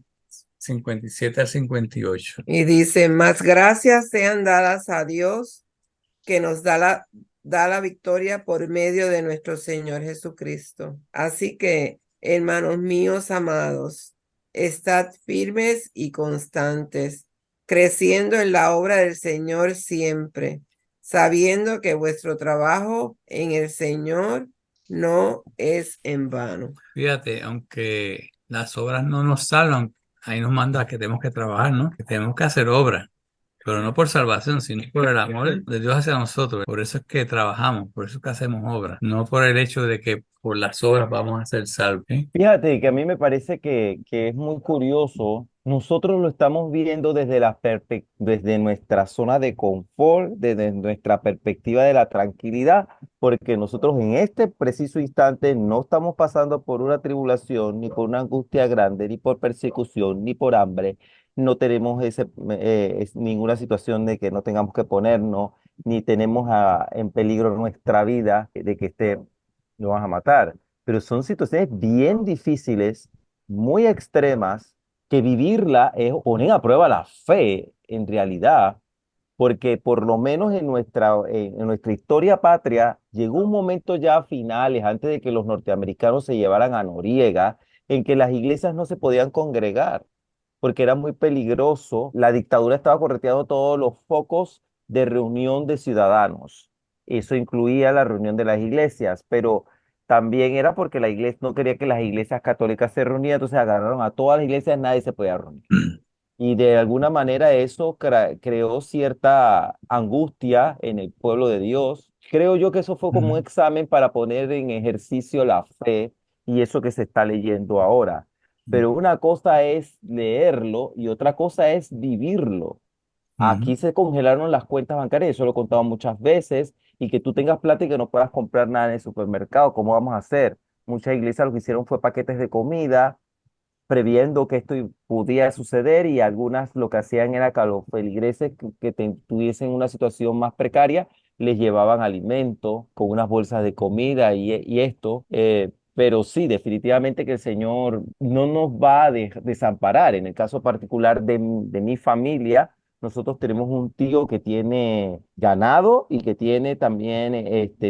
57 al 58. Y dice, más gracias sean dadas a Dios que nos da la victoria por medio de nuestro Señor Jesucristo. Así que, hermanos míos amados, estad firmes y constantes, creciendo en la obra del Señor siempre, sabiendo que vuestro trabajo en el Señor no es en vano. Fíjate, aunque las obras no nos salvan, ahí nos manda que tenemos que trabajar, ¿no? Que tenemos que hacer obras, pero no por salvación, sino por el amor de Dios hacia nosotros. Por eso es que trabajamos, por eso es que hacemos obras, no por el hecho de que por las obras vamos a ser salvos, ¿eh? Fíjate que a mí me parece que es muy curioso. Nosotros lo estamos viendo desde desde nuestra zona de confort, desde nuestra perspectiva de la tranquilidad, porque nosotros en este preciso instante no estamos pasando por una tribulación, ni por una angustia grande, ni por persecución, ni por hambre. No tenemos ninguna situación de que no tengamos que ponernos, ni tenemos en peligro nuestra vida, de que nos vas a matar, pero son situaciones bien difíciles, muy extremas, que vivirla es poner a prueba la fe en realidad, porque por lo menos en nuestra historia patria llegó un momento ya a finales, antes de que los norteamericanos se llevaran a Noriega, en que las iglesias no se podían congregar, porque era muy peligroso. La dictadura estaba correteando todos los focos de reunión de ciudadanos. Eso incluía la reunión de las iglesias, pero también era porque la iglesia no quería que las iglesias católicas se reunieran, entonces agarraron a todas las iglesias, nadie se podía reunir. Y de alguna manera eso creó cierta angustia en el pueblo de Dios. Creo yo que eso fue como un examen para poner en ejercicio la fe y eso que se está leyendo ahora. Pero una cosa es leerlo y otra cosa es vivirlo. Aquí se congelaron las cuentas bancarias, eso lo he contado muchas veces, y que tú tengas plata y que no puedas comprar nada en el supermercado, ¿cómo vamos a hacer? Muchas iglesias lo que hicieron fue paquetes de comida, previendo que esto pudiera suceder, y algunas lo que hacían era que a los feligreses tuviesen una situación más precaria, les llevaban alimento con unas bolsas de comida y esto. Pero sí, definitivamente que el Señor no nos va a desamparar. En el caso particular de mi familia, nosotros tenemos un tío que tiene ganado y que tiene también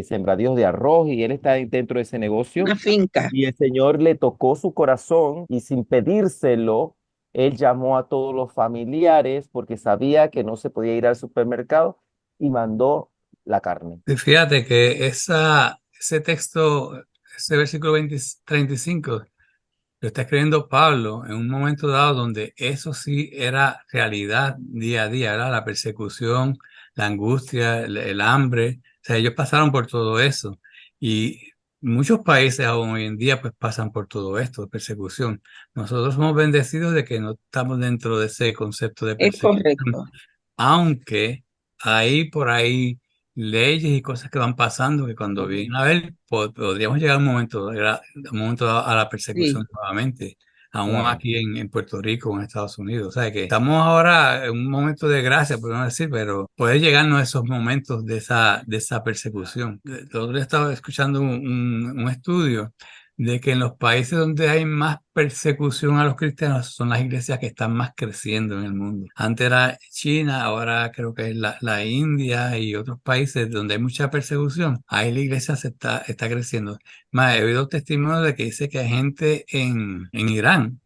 sembradíos de arroz, y él está dentro de ese negocio. Una finca. Y el Señor le tocó su corazón y sin pedírselo, él llamó a todos los familiares porque sabía que no se podía ir al supermercado y mandó la carne. Y fíjate que ese texto, ese versículo 35, lo está escribiendo Pablo en un momento dado donde eso sí era realidad día a día, ¿verdad? La persecución, la angustia, el hambre. O sea, ellos pasaron por todo eso. Y muchos países aún hoy en día pues pasan por todo esto de persecución. Nosotros somos bendecidos de que no estamos dentro de ese concepto de Es persecución, correcto. aunque hay por ahí leyes y cosas que van pasando que cuando vienen a ver, podríamos llegar a un momento dado a la Sí. persecución nuevamente, aún Claro. aquí en Puerto Rico o en Estados Unidos. O sea que estamos ahora en un momento de gracia, podemos decir, pero puede llegarnos esos momentos de esa persecución. El otro día estaba escuchando un estudio de que en los países donde hay más persecución a los cristianos son las iglesias que están más creciendo en el mundo. Antes era China, ahora creo que es la India y otros países donde hay mucha persecución. Ahí la iglesia está creciendo. Más, he oído testimonios de que dice que hay gente en Irán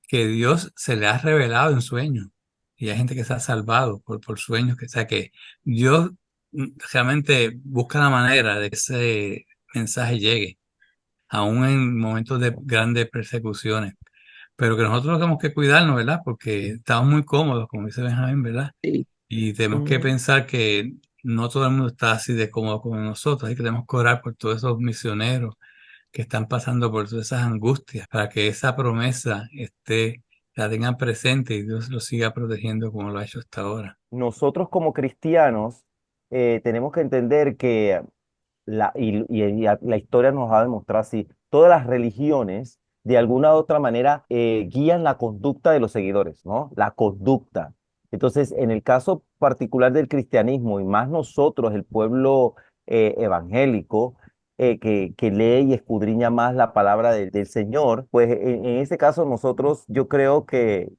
que Dios se le ha revelado en sueños, y hay gente que se ha salvado por sueños, o sea que Dios realmente busca la manera de que ese mensaje llegue aún en momentos de grandes persecuciones, pero que nosotros tenemos que cuidarnos, ¿verdad? Porque estamos muy cómodos, como dice Benjamín, ¿verdad? Sí. Y tenemos que pensar que no todo el mundo está así de cómodo como nosotros, y que tenemos que orar por todos esos misioneros que están pasando por todas esas angustias, para que esa promesa la tengan presente y Dios los siga protegiendo como lo ha hecho hasta ahora. Nosotros como cristianos tenemos que entender que la historia nos ha demostrado así, todas las religiones de alguna u otra manera guían la conducta de los seguidores, ¿no? La conducta. Entonces, en el caso particular del cristianismo, y más nosotros, el pueblo evangélico, que lee y escudriña más la palabra del Señor, pues en ese caso nosotros yo creo que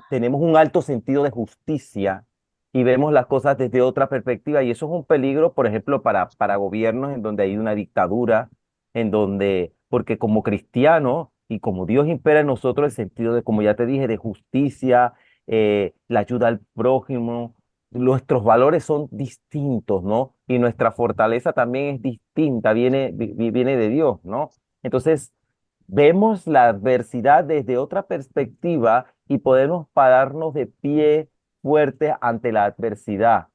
tenemos un alto sentido de justicia y vemos las cosas desde otra perspectiva, y eso es un peligro, por ejemplo, para gobiernos en donde hay una dictadura, en donde, porque como cristianos y como Dios impera en nosotros el sentido de, como ya te dije, de justicia, la ayuda al prójimo, nuestros valores son distintos, ¿no? Y nuestra fortaleza también es distinta, viene de Dios, ¿no? Entonces, vemos la adversidad desde otra perspectiva y podemos pararnos de pie fuerte ante la adversidad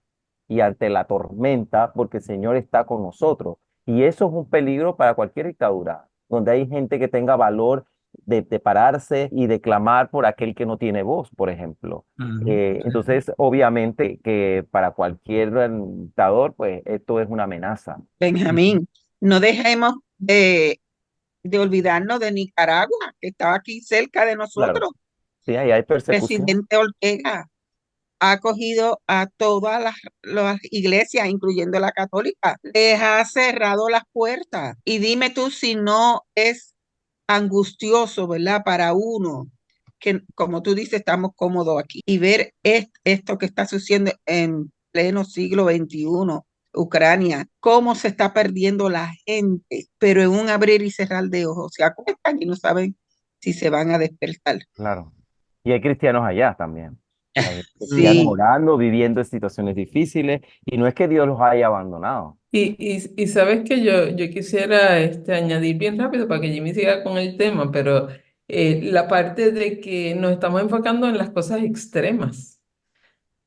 y ante la tormenta, porque el Señor está con nosotros. Y eso es un peligro para cualquier dictadura, donde hay gente que tenga valor de pararse y de clamar por aquel que no tiene voz, por ejemplo. Ujú, sí. Entonces, obviamente que para cualquier dictador, pues esto es una amenaza. Ujú. Benjamín, no dejemos de olvidarnos de Nicaragua, que estaba aquí cerca de Claro, nosotros. sí, ahí hay persecución. Presidente Ortega ha acogido a todas las iglesias, incluyendo la católica. Les ha cerrado las puertas. Y dime tú si no es angustioso, ¿verdad? Para uno, que como tú dices, estamos cómodos aquí. Y ver esto que está sucediendo en pleno siglo XXI, Ucrania, cómo se está perdiendo la gente, pero en un abrir y cerrar de ojos, se acuestan y no saben si se van a despertar. Claro. Y hay cristianos allá también. Hay cristianos Sí, orando, viviendo en situaciones difíciles, y no es que Dios los haya abandonado. Y sabes que yo quisiera añadir bien rápido para que Jimmy siga con el tema, pero la parte de que nos estamos enfocando en las cosas extremas,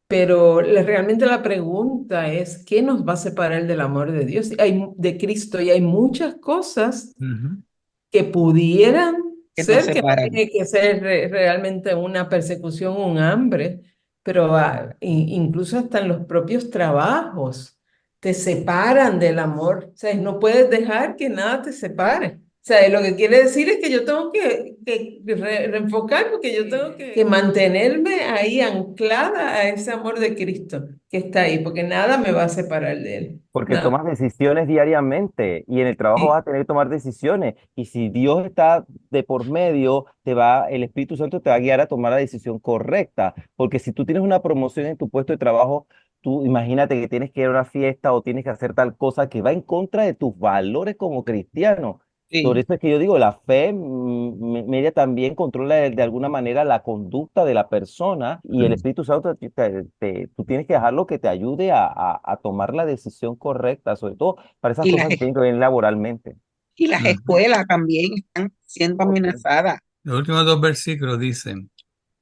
pero realmente la pregunta es, ¿qué nos va a separar del amor de Dios, de Cristo? Y hay muchas cosas Ujú. que pudieran que nos ser, que no separan. tiene que ser realmente una persecución, un hambre, pero incluso hasta en los propios trabajos te separan del amor. O sea, no puedes dejar que nada te separe. O sea, lo que quiere decir es que yo tengo que reenfocar, porque yo tengo que mantenerme ahí anclada a ese amor de Cristo que está ahí, porque nada me va a separar de él. Porque Nada. tomas decisiones diariamente y en el trabajo Sí. vas a tener que tomar decisiones. Y si Dios está de por medio, el Espíritu Santo te va a guiar a tomar la decisión correcta. Porque si tú tienes una promoción en tu puesto de trabajo, tú imagínate que tienes que ir a una fiesta o tienes que hacer tal cosa que va en contra de tus valores como cristiano. Por Sí, eso es que yo digo, la fe media también controla de alguna manera la conducta de la persona, y el Espíritu Santo, tú tienes que dejarlo que te ayude a tomar la decisión correcta, sobre todo para esas y las, cosas que tienen que ver laboralmente. y las Ujú. escuelas también están siendo Ok. amenazadas. Los últimos dos versículos dicen,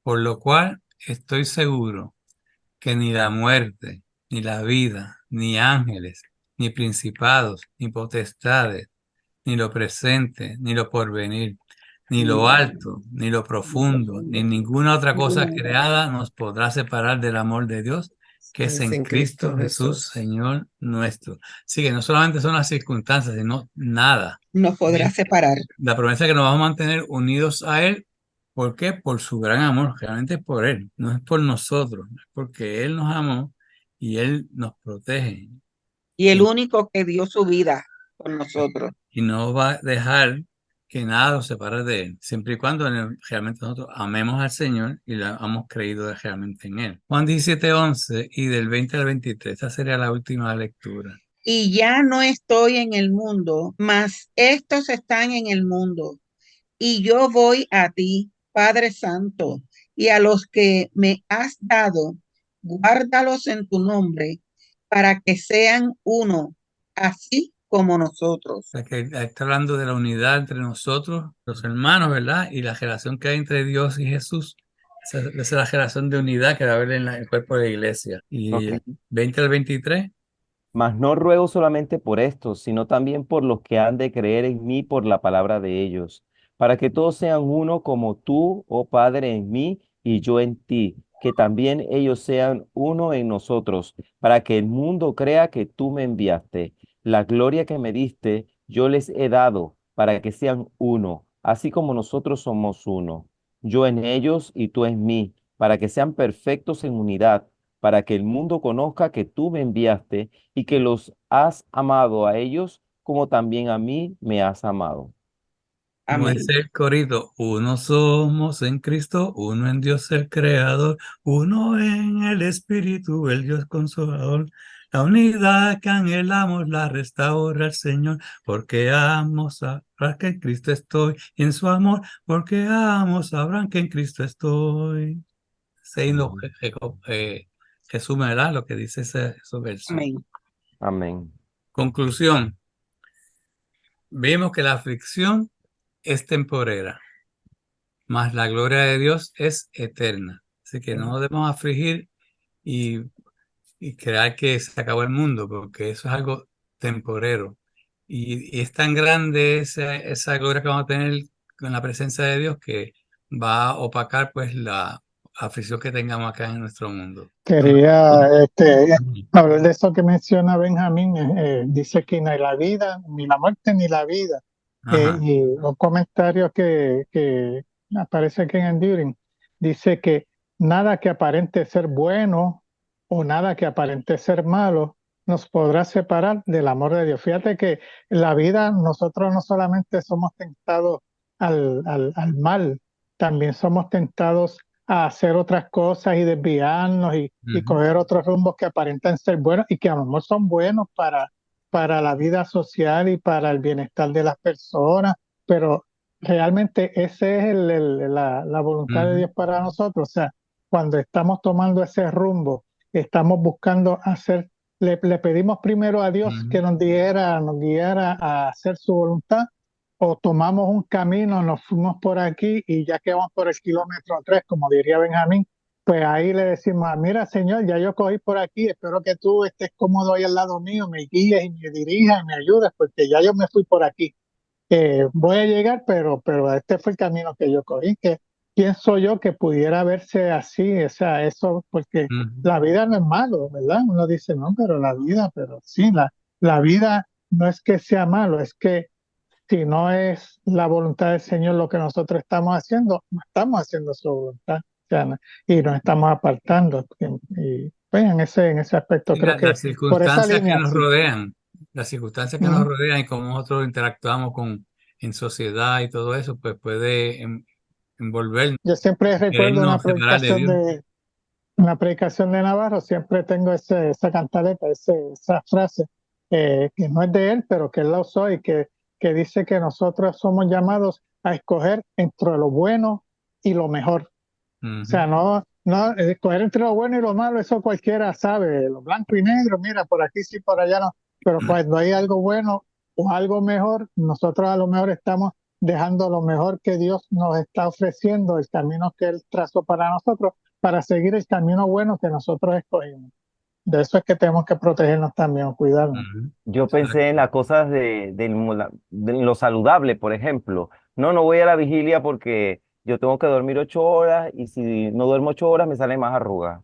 por lo cual estoy seguro que ni la muerte, ni la vida, ni ángeles, ni principados, ni potestades, ni lo presente, ni lo porvenir, ni lo alto, ni lo profundo, ni ninguna otra cosa creada nos podrá separar del amor de Dios, que es en Cristo Jesús, Señor nuestro. Así que no solamente son las circunstancias, sino nada. Nos podrá separar. La promesa es que nos vamos a mantener unidos a Él. ¿Por qué? Por su gran amor, realmente es por Él, no es por nosotros, es porque Él nos amó y Él nos protege Y el y, único que dio su vida por nosotros. y no va a dejar que nada nos separe de Él, siempre y cuando realmente nosotros amemos al Señor y le hemos creído realmente en Él. Juan 17:11 y del 20 al 23, esa sería la última lectura. Y ya no estoy en el mundo, mas estos están en el mundo. Y yo voy a ti, Padre Santo, y a los que me has dado, guárdalos en tu nombre, para que sean uno, así como nosotros. O sea, que está hablando de la unidad entre nosotros, los hermanos, ¿verdad? Y la relación que hay entre Dios y Jesús. Esa es la relación de unidad que va a haber en el cuerpo de la iglesia. Y Ok. el 20 al 23, Mas no ruego solamente por estos, sino también por los que han de creer en mí por la palabra de ellos, para que todos sean uno como tú, oh Padre, en mí y yo en ti, que también ellos sean uno en nosotros, para que el mundo crea que tú me enviaste. La gloria que me diste, yo les he dado, para que sean uno, así como nosotros somos uno, yo en ellos y tú en mí, para que sean perfectos en unidad, para que el mundo conozca que tú me enviaste y que los has amado a ellos como también a mí me has amado. Como Amén. dice el corito, uno somos en Cristo, uno en Dios el Creador, uno en el Espíritu, el Dios Consolador. La unidad que anhelamos la restaura el Señor, porque amo sabrán que en Cristo estoy, y en su amor, porque amo sabrán que en Cristo estoy. Se nos Amén. resume, ¿verdad? Lo que dice esos versos. Amén. Amén. Conclusión, vimos que la aflicción es temporera, mas la gloria de Dios es eterna. Así que no debemos afligir y, y creer que se acabó el mundo, porque eso es algo temporero. Y es tan grande esa gloria que vamos a tener con la presencia de Dios que va a opacar pues la aflicción que tengamos acá en nuestro mundo. Quería Ujú. hablar de eso que menciona Benjamín. Dice que ni la vida, ni la muerte, ni la vida. Ajá. Y un comentario que aparece aquí en Enduring dice que nada que aparente ser bueno o nada que aparente ser malo nos podrá separar del amor de Dios. Fíjate que en la vida nosotros no solamente somos tentados al mal, también somos tentados a hacer otras cosas y desviarnos y Ujú. coger otros rumbos que aparentan ser buenos y que a lo mejor son buenos para la vida social y para el bienestar de las personas, pero realmente ese es la voluntad de Ujú. Dios para nosotros. O sea, cuando estamos tomando ese rumbo, estamos buscando hacer, le pedimos primero a Dios Ujú. que nos guiara a hacer su voluntad o tomamos un camino, nos fuimos por aquí y ya que vamos por el kilómetro 3 como diría Benjamín, pues ahí le decimos, mira Señor, ya yo cogí por aquí, espero que tú estés cómodo ahí al lado mío, me guíes y me dirijas y me ayudes, porque ya yo me fui por aquí. Voy a llegar, pero este fue el camino que yo cogí, que pienso yo que pudiera verse así, o sea, eso, porque Ujú. la vida no es malo, ¿verdad? Uno dice, no, pero la vida, pero sí, la vida no es que sea malo, es que si no es la voluntad del Señor lo que nosotros estamos haciendo, no estamos haciendo su voluntad, o sea, y nos estamos apartando. Pues, en ese aspecto Sí, creo que las por esa circunstancias que línea, nos sí. rodean, las circunstancias que nos Ujú. rodean y cómo nosotros interactuamos en sociedad y todo eso, pues puede envolvernos, Yo siempre recuerdo querernos separar de Dios. una predicación de Navarro, siempre tengo esa cantaleta, esa frase, que no es de él, pero que él la usó y que dice que nosotros somos llamados a escoger entre lo bueno y lo mejor. O Ujú. sea, escoger entre lo bueno y lo malo, eso cualquiera sabe, lo blanco y negro, mira, por aquí sí, por allá no, pero cuando hay algo bueno o algo mejor, nosotros a lo mejor estamos dejando lo mejor que Dios nos está ofreciendo, el camino que Él trazó para nosotros, para seguir el camino bueno que nosotros escogimos. De eso es que tenemos que protegernos también, cuidarnos. Ujú. Yo pensé en Exacto. las cosas de lo saludable, por ejemplo. No, no voy a la vigilia porque yo tengo que dormir 8 horas y si no duermo 8 horas me salen más arrugas.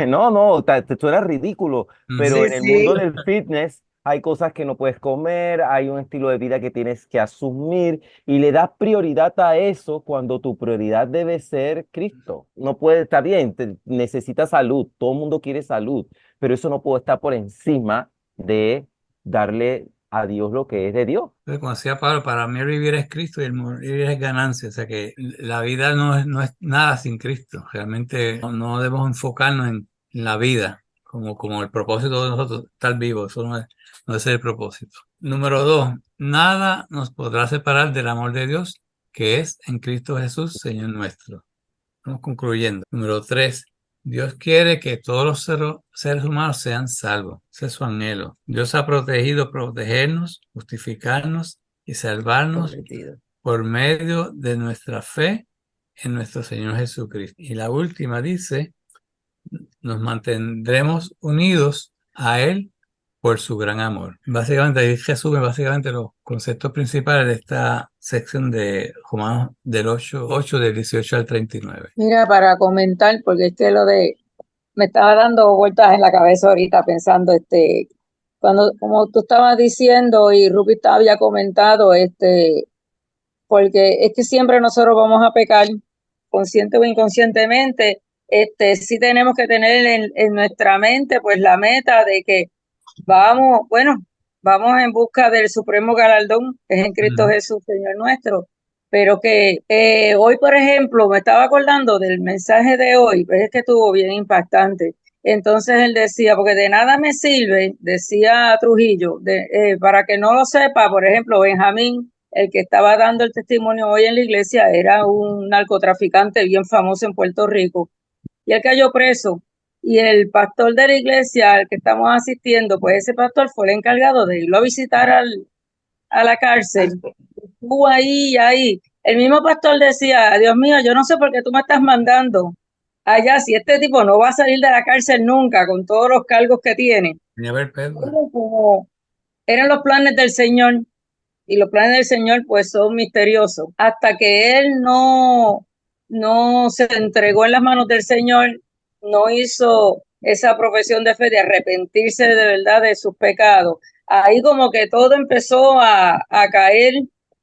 No, no, te suena ridículo, pero Sí, en Ujú. el mundo sí. del fitness hay cosas que no puedes comer, hay un estilo de vida que tienes que asumir y le das prioridad a eso cuando tu prioridad debe ser Cristo. No puede estar bien, necesitas salud, todo el mundo quiere salud, pero eso no puede estar por encima de darle a Dios lo que es de Dios. Entonces, como decía Pablo, para mí el vivir es Cristo y el morir es ganancia. O sea que la vida no es nada sin Cristo. Realmente no debemos enfocarnos en la vida como el propósito de nosotros estar vivos. Eso no es el propósito. Número 2, nada nos podrá separar del amor de Dios que es en Cristo Jesús, Señor nuestro. Estamos concluyendo. Número 3. Dios quiere que todos los seres humanos sean salvos. Ese es su anhelo. Dios ha protegernos, justificarnos y salvarnos Prometido. por medio de nuestra fe en nuestro Señor Jesucristo. Y la última dice, nos mantendremos unidos a Él por su gran amor. Básicamente, ahí resume básicamente los conceptos principales de esta sección de Romanos del 8 del 18 al 39. Mira, para comentar, porque es que me estaba dando vueltas en la cabeza ahorita pensando, cuando, como tú estabas diciendo y Rupi había comentado, porque es que siempre nosotros vamos a pecar, consciente o inconscientemente. Sí tenemos que tener en nuestra mente pues la meta de que vamos en busca del supremo galardón, que es en Cristo Ujú. Jesús, Señor nuestro. Pero que hoy, por ejemplo, me estaba acordando del mensaje de hoy, pues es que estuvo bien impactante. Entonces él decía, porque de nada me sirve, decía Trujillo, para que no lo sepa, por ejemplo, Benjamín, el que estaba dando el testimonio hoy en la iglesia, era un narcotraficante bien famoso en Puerto Rico, y él cayó preso. Y el pastor de la iglesia al que estamos asistiendo, pues ese pastor fue el encargado de irlo a visitar a la cárcel. Estuvo ahí y ahí. El mismo pastor decía, Dios mío, yo no sé por qué tú me estás mandando allá si este tipo no va a salir de la cárcel nunca con todos los cargos que tiene. Ni a ver, Pedro. Pero como eran los planes del Señor, y los planes del Señor pues son misteriosos. Hasta que él no se entregó en las manos del Señor, no hizo esa profesión de fe de arrepentirse de verdad de sus pecados. Ahí como que todo empezó a caer,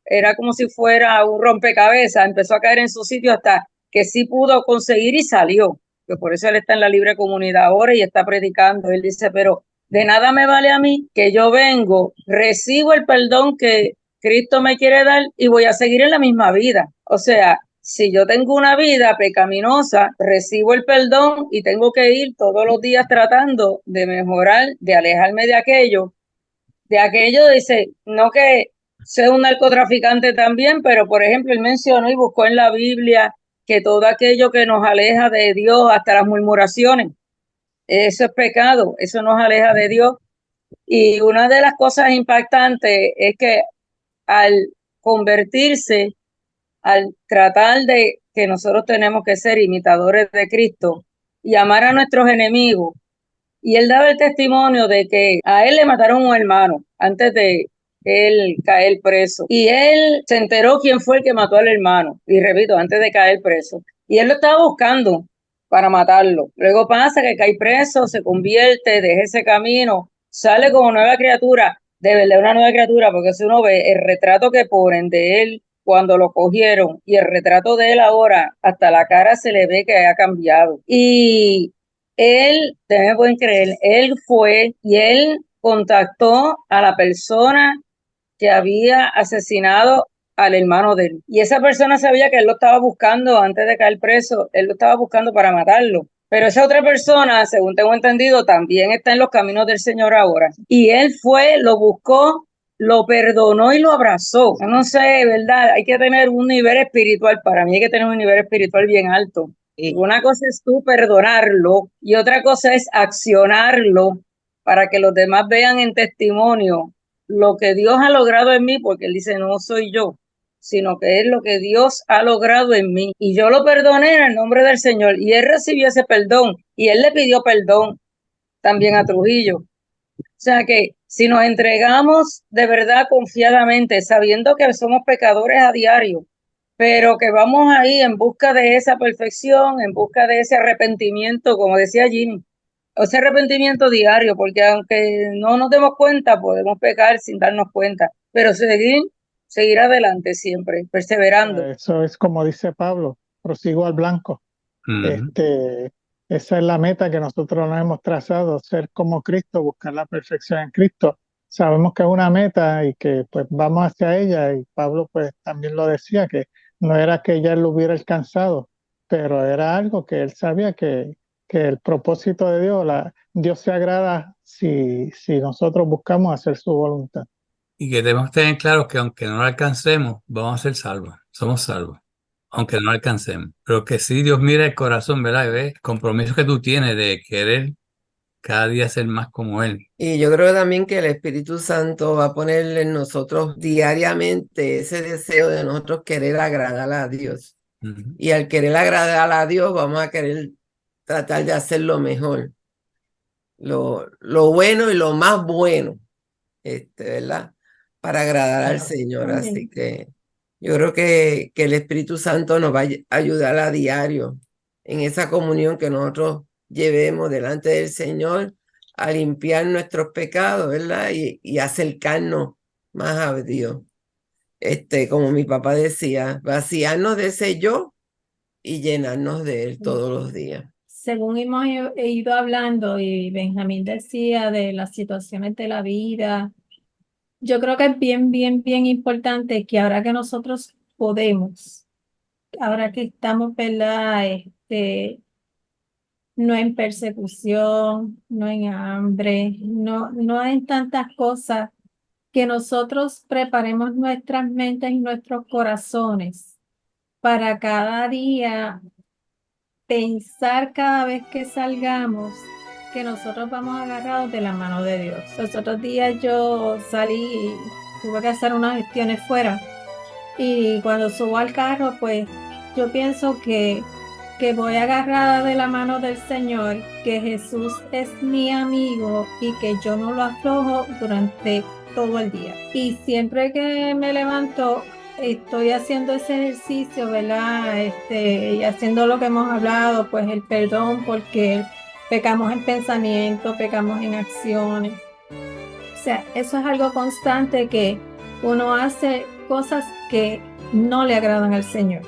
era como si fuera un rompecabezas, empezó a caer en su sitio hasta que sí pudo conseguir y salió. Que por eso él está en la libre comunidad ahora y está predicando. Él dice, pero de nada me vale a mí que yo vengo, recibo el perdón que Cristo me quiere dar y voy a seguir en la misma vida. O sea, si yo tengo una vida pecaminosa, recibo el perdón y tengo que ir todos los días tratando de mejorar, de alejarme de aquello, dice, no que sea un narcotraficante también, pero por ejemplo, él mencionó y buscó en la Biblia que todo aquello que nos aleja de Dios, hasta las murmuraciones, eso es pecado, eso nos aleja de Dios. Y una de las cosas impactantes es que al convertirse, al tratar de que nosotros tenemos que ser imitadores de Cristo y amar a nuestros enemigos, y él daba el testimonio de que a él le mataron un hermano antes de él caer preso. Y él se enteró quién fue el que mató al hermano, y repito, antes de caer preso. Y él lo estaba buscando para matarlo. Luego pasa que cae preso, se convierte, deja ese camino, sale como nueva criatura, de verdad una nueva criatura, porque si uno ve el retrato que ponen de él cuando lo cogieron y el retrato de él ahora, hasta la cara se le ve que ha cambiado. Y él, ustedes me pueden creer, él fue y él contactó a la persona que había asesinado al hermano de él. Y esa persona sabía que él lo estaba buscando antes de caer preso, él lo estaba buscando para matarlo. Pero esa otra persona, según tengo entendido, también está en los caminos del Señor ahora. Y él fue, lo buscó, lo perdonó y lo abrazó. Yo no sé, ¿verdad? Hay que tener un nivel espiritual, para mí hay que tener un nivel espiritual bien alto. Una cosa es tú perdonarlo y otra cosa es accionarlo para que los demás vean en testimonio lo que Dios ha logrado en mí, porque él dice, no soy yo, sino que es lo que Dios ha logrado en mí. Y yo lo perdoné en el nombre del Señor y él recibió ese perdón y él le pidió perdón también a Trujillo. O sea que si nos entregamos de verdad confiadamente, sabiendo que somos pecadores a diario, pero que vamos ahí en busca de esa perfección, en busca de ese arrepentimiento, como decía Jimmy, ese arrepentimiento diario, porque aunque no nos demos cuenta, podemos pecar sin darnos cuenta, pero seguir adelante siempre, perseverando. Eso es como dice Pablo, prosigo al blanco. Ujú. Esa es la meta que nosotros nos hemos trazado, ser como Cristo, buscar la perfección en Cristo. Sabemos que es una meta y que pues vamos hacia ella, y Pablo pues también lo decía, que no era que ya él lo hubiera alcanzado, pero era algo que él sabía que el propósito de Dios, Dios se agrada si nosotros buscamos hacer su voluntad. Y que debemos tener claro que aunque no lo alcancemos, vamos a ser salvos, somos salvos, aunque no lo alcancemos. Pero que sí Dios mira el corazón, ¿verdad? Y ve el compromiso que tú tienes de querer cada día ser más como Él. Y yo creo también que el Espíritu Santo va a poner en nosotros diariamente ese deseo de nosotros querer agradar a Dios. Ujú. Y al querer agradar a Dios, vamos a querer tratar de hacer lo mejor, lo bueno y lo más bueno, ¿verdad? Para agradar al Señor. Así que yo creo que el Espíritu Santo nos va a ayudar a diario en esa comunión que nosotros llevemos delante del Señor, a limpiar nuestros pecados, ¿verdad? Y acercarnos más a Dios. como mi papá decía, vaciarnos de ese yo y llenarnos de él todos los días. Según hemos ido hablando y Benjamín decía de las situaciones de la vida, yo creo que es bien, bien, bien importante que ahora que nosotros podemos, ahora que estamos, ¿verdad? No en persecución, no en hambre, no en tantas cosas, que nosotros preparemos nuestras mentes y nuestros corazones para cada día pensar cada vez que salgamos que nosotros vamos agarrados de la mano de Dios. Los otros días yo salí y tuve que hacer unas gestiones fuera y cuando subo al carro, pues yo pienso que voy agarrada de la mano del Señor, que Jesús es mi amigo y que yo no lo aflojo durante todo el día. Y siempre que me levanto, estoy haciendo ese ejercicio, ¿verdad? Y haciendo lo que hemos hablado, pues el perdón, porque pecamos en pensamiento, pecamos en acciones. O sea, eso es algo constante que uno hace cosas que no le agradan al Señor.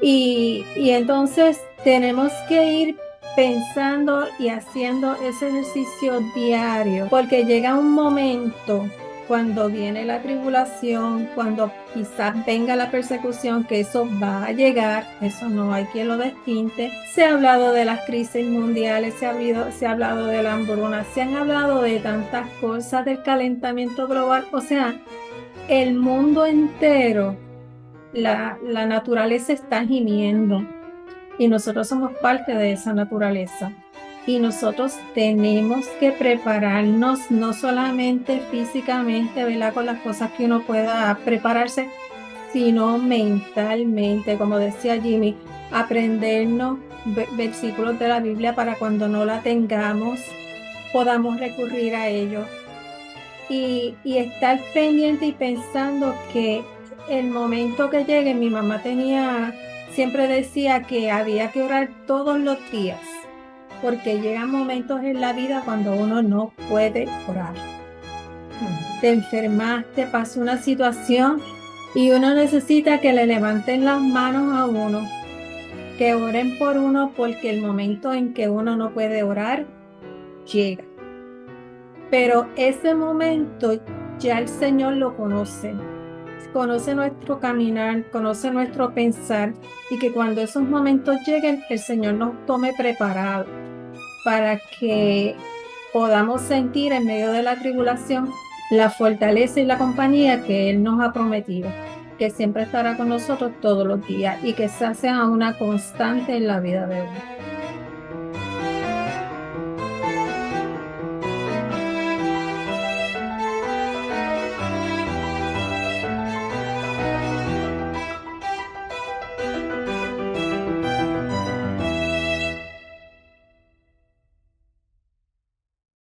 Y entonces tenemos que ir pensando y haciendo ese ejercicio diario, porque llega un momento cuando viene la tribulación, cuando quizás venga la persecución, que eso va a llegar, eso no hay quien lo despinte. Se ha hablado de las crisis mundiales, se ha hablado de la hambruna, se han hablado de tantas cosas, del calentamiento global, o sea, el mundo entero. La naturaleza está gimiendo y nosotros somos parte de esa naturaleza y nosotros tenemos que prepararnos no solamente físicamente, ¿verdad? Con las cosas que uno pueda prepararse, sino mentalmente, como decía Jimmy, aprendernos versículos de la Biblia para cuando no la tengamos podamos recurrir a ellos y estar pendiente y pensando que el momento que llegue, mi mamá siempre decía que había que orar todos los días, porque llegan momentos en la vida cuando uno no puede orar. Te enfermaste, pasó una situación y uno necesita que le levanten las manos a uno, que oren por uno, porque el momento en que uno no puede orar, llega. Pero ese momento ya el Señor lo conoce nuestro caminar, conoce nuestro pensar y que cuando esos momentos lleguen, el Señor nos tome preparados para que podamos sentir en medio de la tribulación la fortaleza y la compañía que Él nos ha prometido, que siempre estará con nosotros todos los días y que esa sea una constante en la vida de uno.